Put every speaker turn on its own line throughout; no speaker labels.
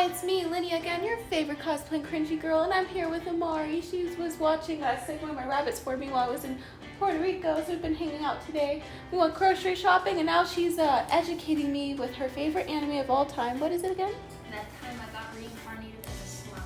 it's me, Linny again, your favorite cosplay cringy girl, and I'm here with Amari. She was watching Save One of My Rabbits for me while I was in Puerto Rico, so we've been hanging out today. We went grocery shopping, and now she's educating me with her favorite anime of all time. What is it again?
That time I got reincarnated as a slime.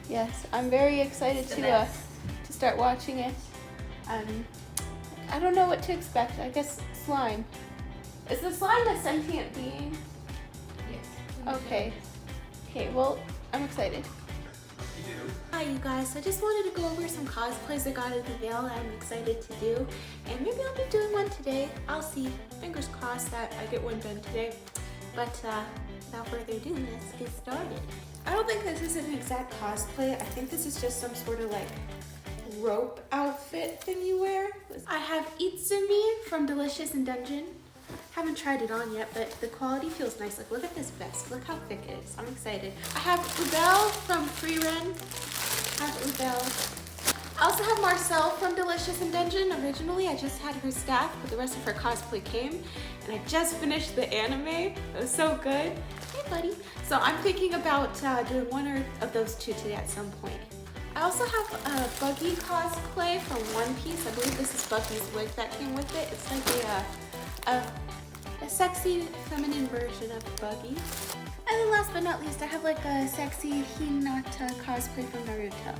Yes, I'm very excited to start watching it. I don't know what to expect. I guess slime. Is the slime a sentient being?
Yes.
Okay. Okay, well, I'm excited. Hi you guys, I just wanted to go over some cosplays I got at the Veil that I'm excited to do. And maybe I'll be doing one today. I'll see. Fingers crossed that I get one done today. But without further ado, let's get started. I don't think this is an exact cosplay. I think this is just some sort of like rope outfit thing you wear. I have Itsumi from Delicious in Dungeon. Haven't tried it on yet, but the quality feels nice. Like, look at this vest. Look how thick it is. I'm excited. I have Ubel from Free Ren. I have Ubel. I also have Marcel from Delicious in Dungeon. Originally, I just had her staff, but the rest of her cosplay came. And I just finished the anime. It was so good. Hey, buddy. So I'm thinking about doing one of those two today at some point. I also have a Buggy cosplay from One Piece. I believe this is Buggy's wig that came with it. It's like a sexy feminine version of Buggy. And then last but not least, I have like a sexy Hinata cosplay from Naruto.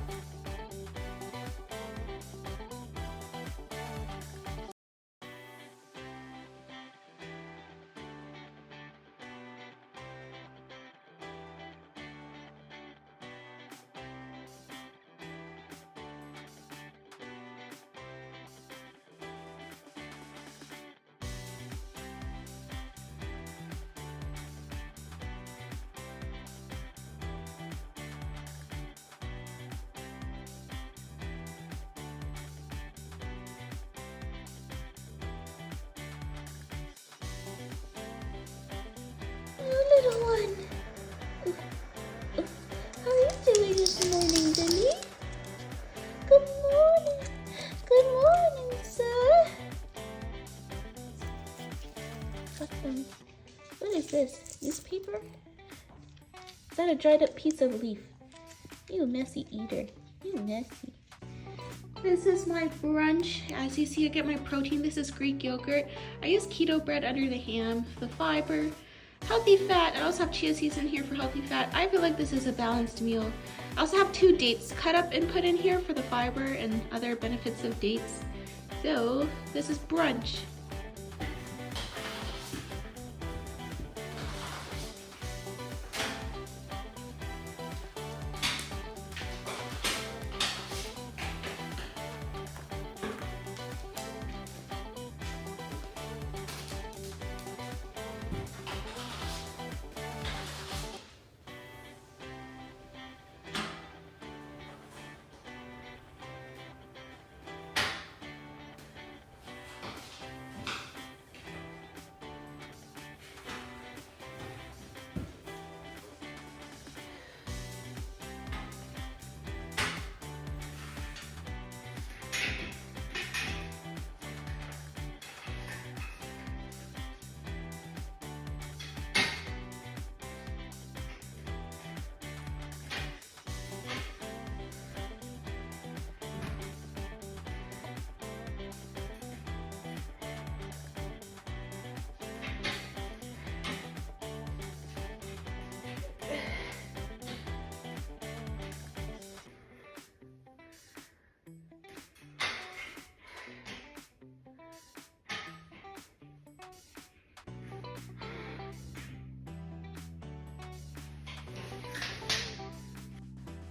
Little one. How are you doing this morning, Denny? Good morning. Good morning, sir. What is this? Newspaper? Is that a dried up piece of leaf? You messy eater. You messy. This is my brunch. As you see, I get my protein. This is Greek yogurt. I use keto bread under the ham, the fiber, healthy fat. I also have chia seeds in here for healthy fat. I feel like this is a balanced meal. I also have 2 dates cut up and put in here for the fiber and other benefits of dates. So this is brunch.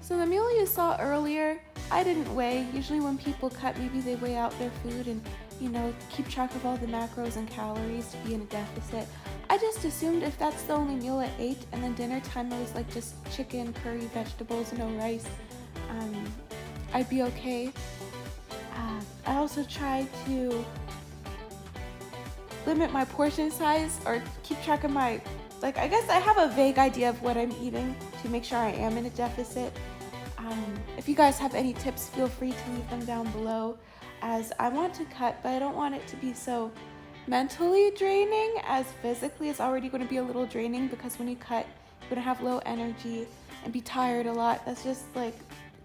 So the meal you saw earlier, I didn't weigh. Usually when people cut, maybe they weigh out their food and, you know, keep track of all the macros and calories to be in a deficit. I just assumed if that's the only meal I ate, and then dinner time I was like just chicken, curry, vegetables, no rice, I'd be okay. I also tried to limit my portion size or keep track of my, like, I guess I have a vague idea of what I'm eating to make sure I am in a deficit. If you guys have any tips, feel free to leave them down below, as I want to cut, but I don't want it to be so mentally draining as physically. It's already going to be a little draining because when you cut, gonna have low energy and be tired a lot. That's just like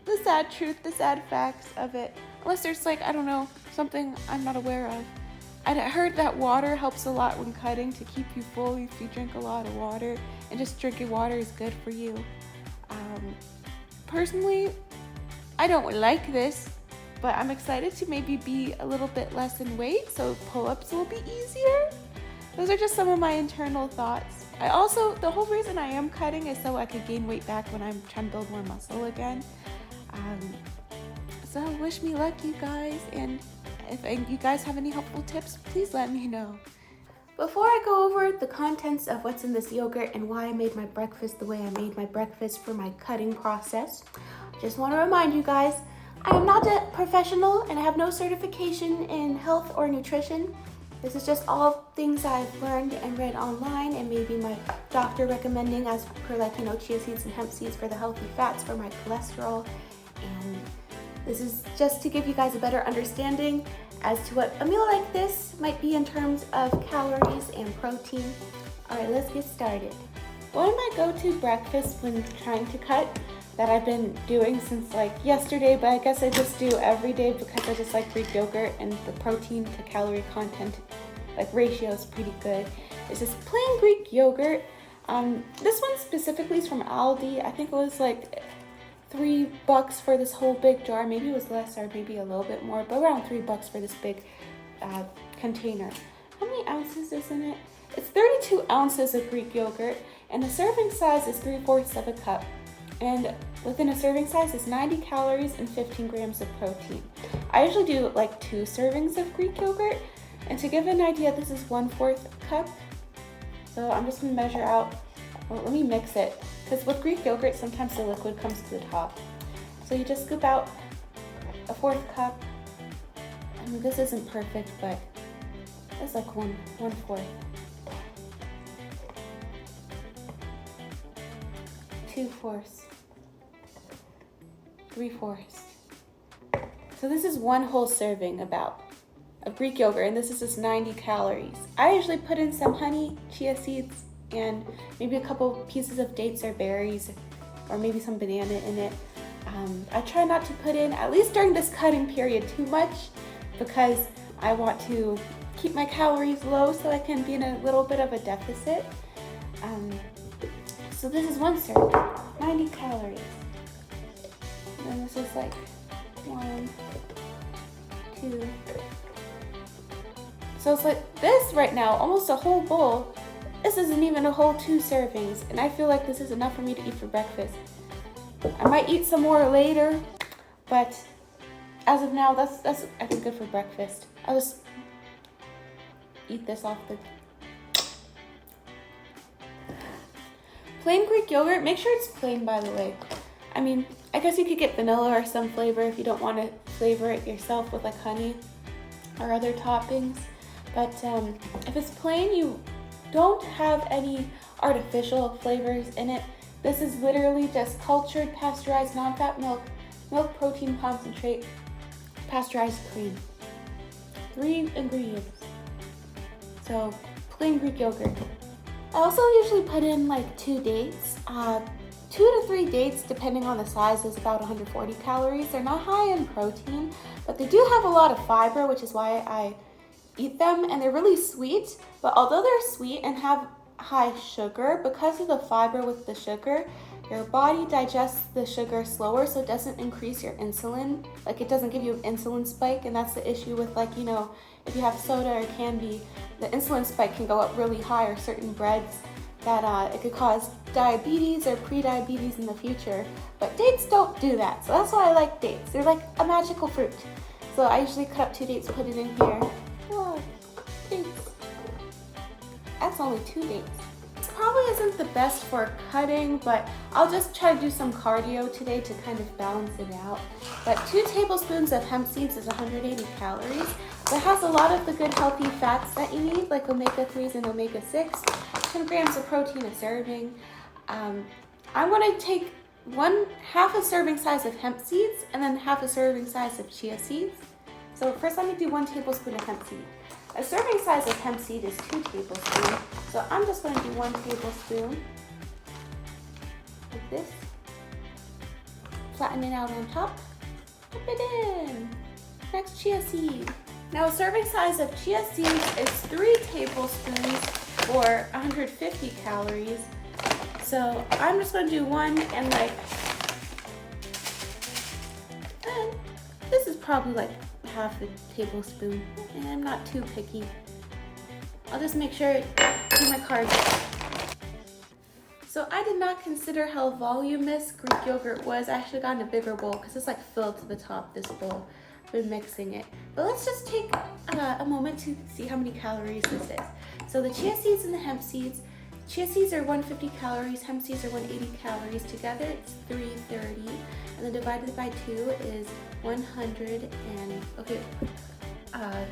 the sad truth, the sad facts of it. Unless there's like, I don't know, something I'm not aware of. I heard that water helps a lot when cutting to keep you full if you drink a lot of water, and just drinking water is good for you. Personally, I don't like this, but I'm excited to maybe be a little bit less in weight, so pull-ups will be easier. Those are just some of my internal thoughts. The whole reason I am cutting is so I could gain weight back when I'm trying to build more muscle again. So wish me luck, you guys, and if you guys have any helpful tips, please let me know. Before I go over the contents of what's in this yogurt and why I made my breakfast the way I made my breakfast for my cutting process, I just want to remind you guys, I am not a professional and I have no certification in health or nutrition. This is just all things I've learned and read online, and maybe my doctor recommending as per chia seeds and hemp seeds for the healthy fats for my cholesterol. And this is just to give you guys a better understanding as to what a meal like this might be in terms of calories and protein. All right, let's get started. One of my go-to breakfasts when trying to cut that I've been doing since like yesterday, but I guess I just do every day because I just like Greek yogurt and the protein to calorie content ratio is pretty good. It's just plain Greek yogurt. This one specifically is from Aldi. I think it was like $3 for this whole big jar. Maybe it was less or maybe a little bit more, but around $3 for this big container. How many ounces is in it? It's 32 ounces of Greek yogurt, and the serving size is 3/4 of a cup. And within a serving size is 90 calories and 15 grams of protein. I usually do like 2 servings of Greek yogurt, and to give an idea, this is 1/4 cup. So I'm just gonna measure out, well, let me mix it, because with Greek yogurt, sometimes the liquid comes to the top. So you just scoop out a 1/4 cup. I mean, this isn't perfect, but it's like 1/4. 2/4. 3/4. So this is one whole serving about of Greek yogurt, and this is just 90 calories. I usually put in some honey, chia seeds, and maybe a couple pieces of dates or berries, or maybe some banana in it. I try not to put in, at least during this cutting period, too much, because I want to keep my calories low so I can be in a little bit of a deficit. So this is one serving, 90 calories. And then this is like 1, 2. So it's like this right now, almost a whole bowl. This isn't even a whole 2 servings, and I feel like this is enough for me to eat for breakfast. I might eat some more later, but as of now, that's I think good for breakfast. I'll just eat this off the plain Greek yogurt. Make sure it's plain, by the way. I mean, I guess you could get vanilla or some flavor if you don't want to flavor it yourself with like honey or other toppings. But if it's plain, you don't have any artificial flavors in it. This is literally just cultured, pasteurized, non-fat milk, milk protein concentrate, pasteurized cream. 3 ingredients. So plain Greek yogurt. I also usually put in like 2 dates. 2 to 3 dates, depending on the size, is about 140 calories. They're not high in protein, but they do have a lot of fiber, which is why I eat them, and they're really sweet. But although they're sweet and have high sugar, because of the fiber with the sugar, your body digests the sugar slower, so it doesn't increase your insulin. Like, it doesn't give you an insulin spike, and that's the issue with, like, you know, if you have soda or candy, the insulin spike can go up really high, or certain breads that it could cause diabetes or pre-diabetes in the future. But dates don't do that, so that's why I like dates. They're like a magical fruit. So I usually cut up 2 dates, put it in here. Oh, dates. That's only 2 dates. This probably isn't the best for cutting, but I'll just try to do some cardio today to kind of balance it out. But 2 tablespoons of hemp seeds is 180 calories. It has a lot of the good healthy fats that you need, like omega-3s and omega-6. 10 grams of protein a serving. I'm going to take half a serving size of hemp seeds and then half a serving size of chia seeds. So first let me do 1 tablespoon of hemp seed. A serving size of hemp seed is 2 tablespoons. So I'm just going to do 1 tablespoon. flatten it out on top, put it in. Next, chia seed. Now a serving size of chia seeds is 3 tablespoons or 150 calories. So I'm just gonna do one and this is probably like half a tablespoon, and I'm not too picky. I'll just make sure to my cards. So I did not consider how voluminous Greek yogurt was. I actually got in a bigger bowl because it's like filled to the top, this bowl. I've been mixing it. But let's just take a moment to see how many calories this is. So the chia seeds and the hemp seeds, chia seeds are 150 calories, hemp seeds are 180 calories. Together it's 330, and then divided by 2 is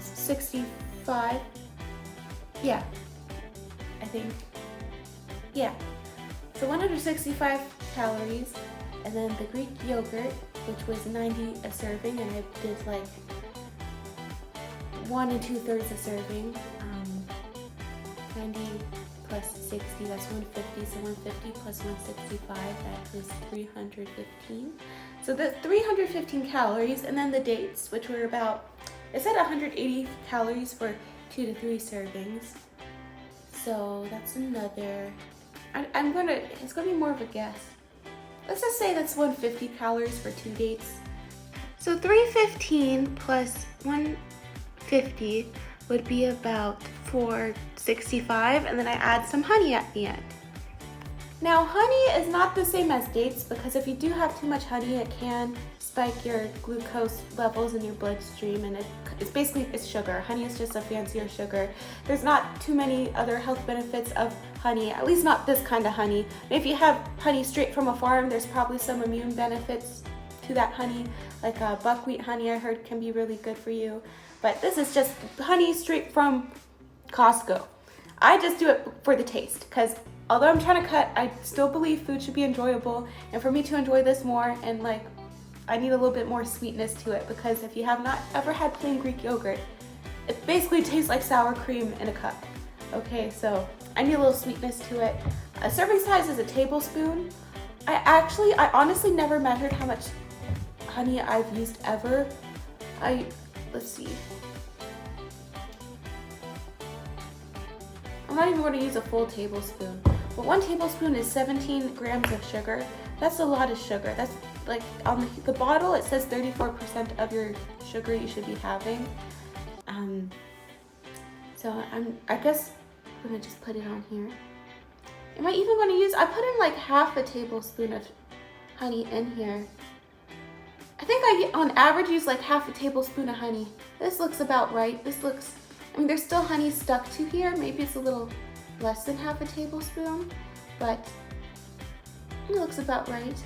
65. Yeah, I think. Yeah. So 165 calories, and then the Greek yogurt, which was 90 a serving, and I did like 1 2/3 a serving. 90 plus 60, that's 150. So 150 plus 165, that is 315. So the 315 calories, and then the dates, which were about, it said 180 calories for 2 to 3 servings. So that's another. It's gonna be more of a guess. Let's just say that's 150 calories for 2 dates. So 315 plus 150 would be about 465, and then I add some honey at the end. Now honey is not the same as dates, because if you do have too much honey, it can spike your glucose levels in your bloodstream, and it's sugar. Honey is just a fancier sugar. There's not too many other health benefits of honey, at least not this kind of honey. If you have honey straight from a farm, there's probably some immune benefits to that honey, like buckwheat honey I heard can be really good for you. But this is just honey straight from Costco. I just do it for the taste, because although I'm trying to cut, I still believe food should be enjoyable, and for me to enjoy this more, and I need a little bit more sweetness to it, because if you have not ever had plain Greek yogurt, it basically tastes like sour cream in a cup. Okay, so I need a little sweetness to it. A serving size is a tablespoon. I honestly never measured how much honey I've used ever. Let's see. I'm not even going to use a full tablespoon, but 1 tablespoon is 17 grams of sugar. That's a lot of sugar. That's like on the bottle it says 34% of your sugar you should be having. So I guess I'm gonna just put it on here. Am I even going to use? I put in like half a tablespoon of honey in here. I think I on average use like half a tablespoon of honey. This looks about right. I mean, there's still honey stuck to here. Maybe it's a little less than half a tablespoon, but it looks about right.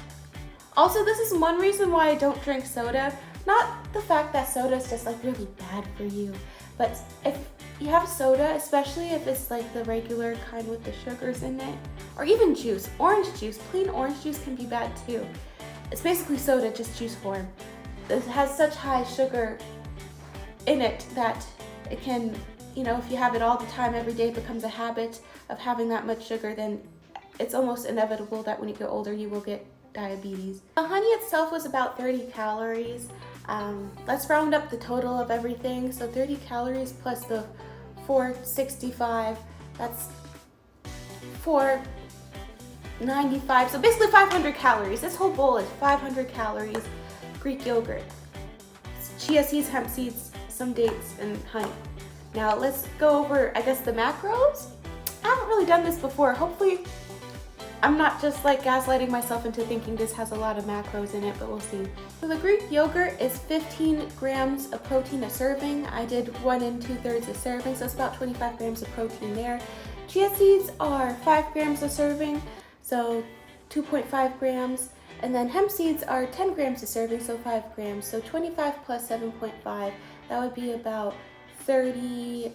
Also, this is one reason why I don't drink soda. Not the fact that soda is just like really bad for you, but if you have soda, especially if it's like the regular kind with the sugars in it, or even juice, orange juice, plain orange juice can be bad too. It's basically soda, just juice form. It has such high sugar in it that it can, if you have it all the time, every day, it becomes a habit of having that much sugar, then it's almost inevitable that when you get older, you will get diabetes. The honey itself was about 30 calories. Let's round up the total of everything. So 30 calories plus the 465, that's 495. So basically 500 calories. This whole bowl is 500 calories. Greek yogurt, chia seeds, hemp seeds, some dates, and honey. Now let's go over, I guess, the macros. I haven't really done this before. Hopefully I'm not just like gaslighting myself into thinking this has a lot of macros in it, but we'll see. So the Greek yogurt is 15 grams of protein a serving. I did 1 2/3 a serving, so it's about 25 grams of protein there. Chia seeds are 5 grams a serving, so 2.5 grams. And then hemp seeds are 10 grams a serving, so 5 grams. So 25 plus 7.5, that would be about 30,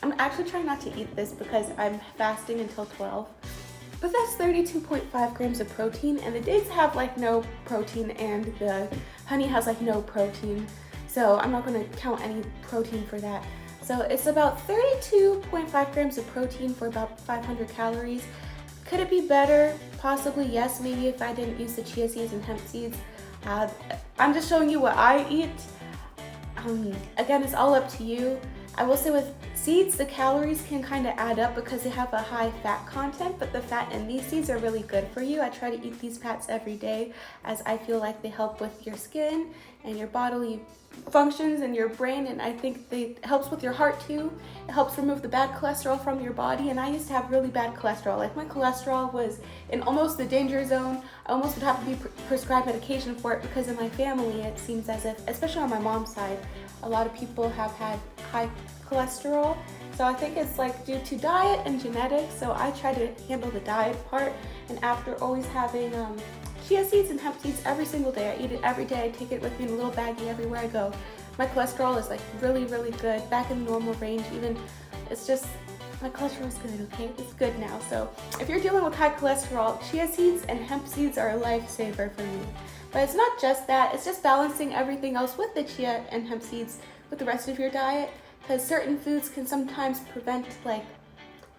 I'm actually trying not to eat this because I'm fasting until 12. But that's 32.5 grams of protein, and the dates have like no protein, and the honey has like no protein. So I'm not gonna count any protein for that. So it's about 32.5 grams of protein for about 500 calories. Could it be better? possibly, yes, maybe if I didn't use the chia seeds and hemp seeds. I'm just showing you what I eat. Again, it's all up to you. I will say with seeds, the calories can kind of add up because they have a high fat content, but the fat in these seeds are really good for you. I try to eat these fats every day as I feel like they help with your skin and your bodily functions and your brain, and I think it helps with your heart too. It helps remove the bad cholesterol from your body, and I used to have really bad cholesterol. Like my cholesterol was in almost the danger zone. I almost would have to be prescribed medication for it because in my family it seems as if, especially on my mom's side, a lot of people have had high cholesterol. So I think it's like due to diet and genetics. So I try to handle the diet part, and after always having chia seeds and hemp seeds every single day. I eat it every day. I take it with me in a little baggie everywhere I go. My cholesterol is like really, really good, back in the normal range. Even it's just, my cholesterol is good, okay? It's good now. So if you're dealing with high cholesterol, chia seeds and hemp seeds are a lifesaver for me. But it's not just that, it's just balancing everything else with the chia and hemp seeds with the rest of your diet, because certain foods can sometimes prevent like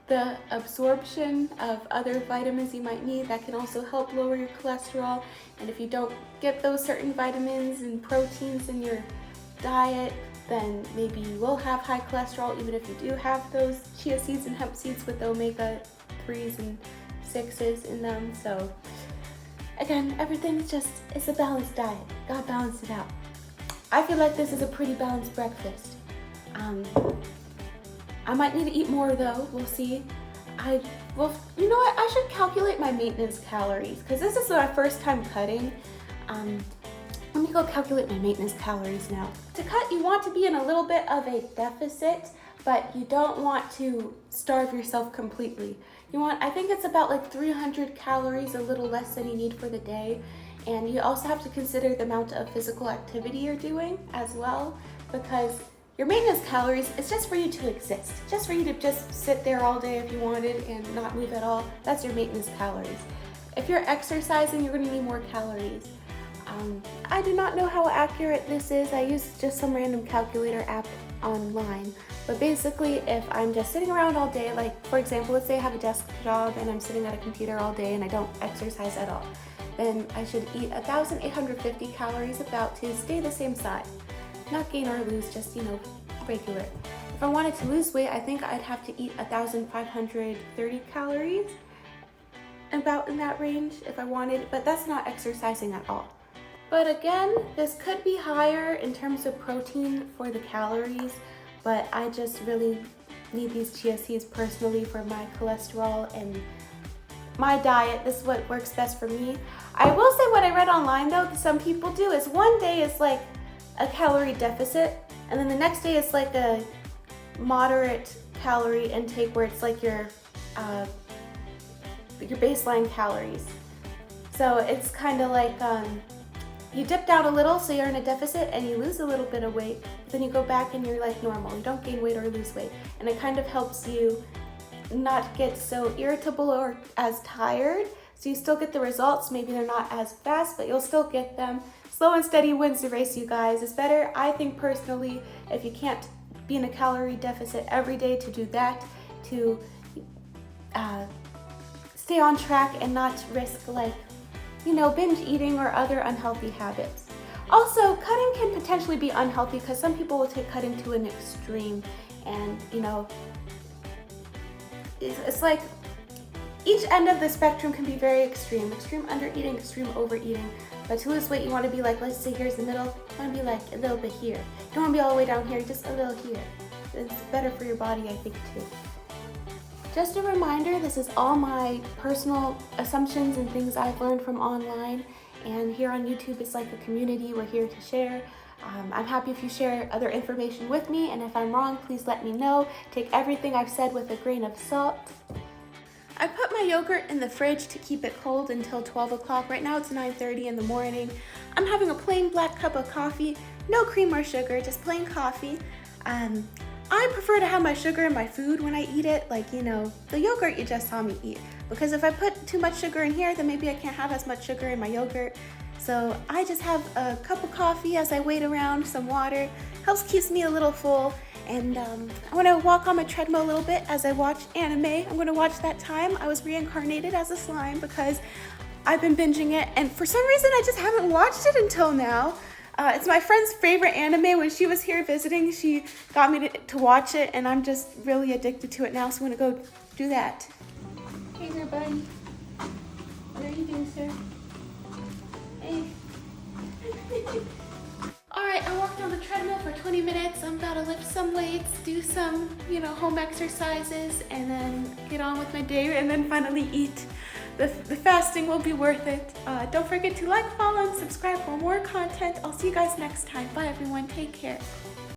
the absorption of other vitamins you might need. That can also help lower your cholesterol. And if you don't get those certain vitamins and proteins in your diet, then maybe you will have high cholesterol even if you do have those chia seeds and hemp seeds with omega 3s and 6s in them. So again, everything's just, it's a balanced diet. God balanced it out. I feel like this is a pretty balanced breakfast. I might need to eat more though, we'll see. Well, you know what, I should calculate my maintenance calories because this is my first time cutting. Let me go calculate my maintenance calories now. To cut, you want to be in a little bit of a deficit, but you don't want to starve yourself completely. You want, I think it's about like 300 calories, a little less than you need for the day. And you also have to consider the amount of physical activity you're doing as well, because your maintenance calories is just for you to exist, just for you to just sit there all day if you wanted and not move at all. That's your maintenance calories. If you're exercising, you're going to need more calories. I do not know how accurate this is. I use just some random calculator app online. But basically, if I'm just sitting around all day, like for example, let's say I have a desk job and I'm sitting at a computer all day and I don't exercise at all, then I should eat 1,850 calories about to stay the same size. Not gain or lose, just, you know, regular. If I wanted to lose weight, I think I'd have to eat 1,530 calories, about in that range if I wanted, but that's not exercising at all. But again, this could be higher in terms of protein for the calories, but I just really need these chia seeds personally for my cholesterol and my diet. This is what works best for me. I will say what I read online though, that some people do is one day is like a calorie deficit, and then the next day is like a moderate calorie intake where it's like your baseline calories. So it's kind of like you dip down a little, so you're in a deficit and you lose a little bit of weight, but then you go back and you're like normal. You don't gain weight or lose weight, and it kind of helps you not get so irritable or as tired. So you still get the results. Maybe they're not as fast, but you'll still get them. Slow and steady wins the race, you guys. It's better, I think personally, if you can't be in a calorie deficit every day, to do that, to stay on track and not risk like, you know, binge eating or other unhealthy habits. Also, cutting can potentially be unhealthy because some people will take cutting to an extreme, and you know, it's like each end of the spectrum can be very extreme. Extreme under eating, extreme overeating. But to lose weight, you want to be like, let's say here's the middle. You want to be like a little bit here. You don't want to be all the way down here, just a little here. It's better for your body, I think, too. Just a reminder, this is all my personal assumptions and things I've learned from online. And here on YouTube, it's like a community. We're here to share. I'm happy if you share other information with me. And if I'm wrong, please let me know. Take everything I've said with a grain of salt. I put my yogurt in the fridge to keep it cold until 12 o'clock. Right now it's 9:30 in the morning. I'm having a plain black cup of coffee, no cream or sugar, just plain coffee. I prefer to have my sugar in my food when I eat it, like, you know, the yogurt you just saw me eat. Because if I put too much sugar in here, then maybe I can't have as much sugar in my yogurt. So I just have a cup of coffee as I wait around, some water. Helps keeps me a little full. And I'm gonna walk on my treadmill a little bit as I watch anime. I'm gonna watch That Time I Was Reincarnated as a Slime because I've been binging it, and for some reason I just haven't watched it until now. It's my friend's favorite anime. When she was here visiting, she got me to watch it, and I'm just really addicted to it now, so I'm gonna go do that. Hey there, buddy. What are you doing, sir? Hey. Alright, I walked on the treadmill for 20 minutes. I'm about to lift some weights, do some, home exercises, and then get on with my day, and then finally eat. The fasting will be worth it. Don't forget to like, follow, and subscribe for more content. I'll see you guys next time. Bye, everyone. Take care.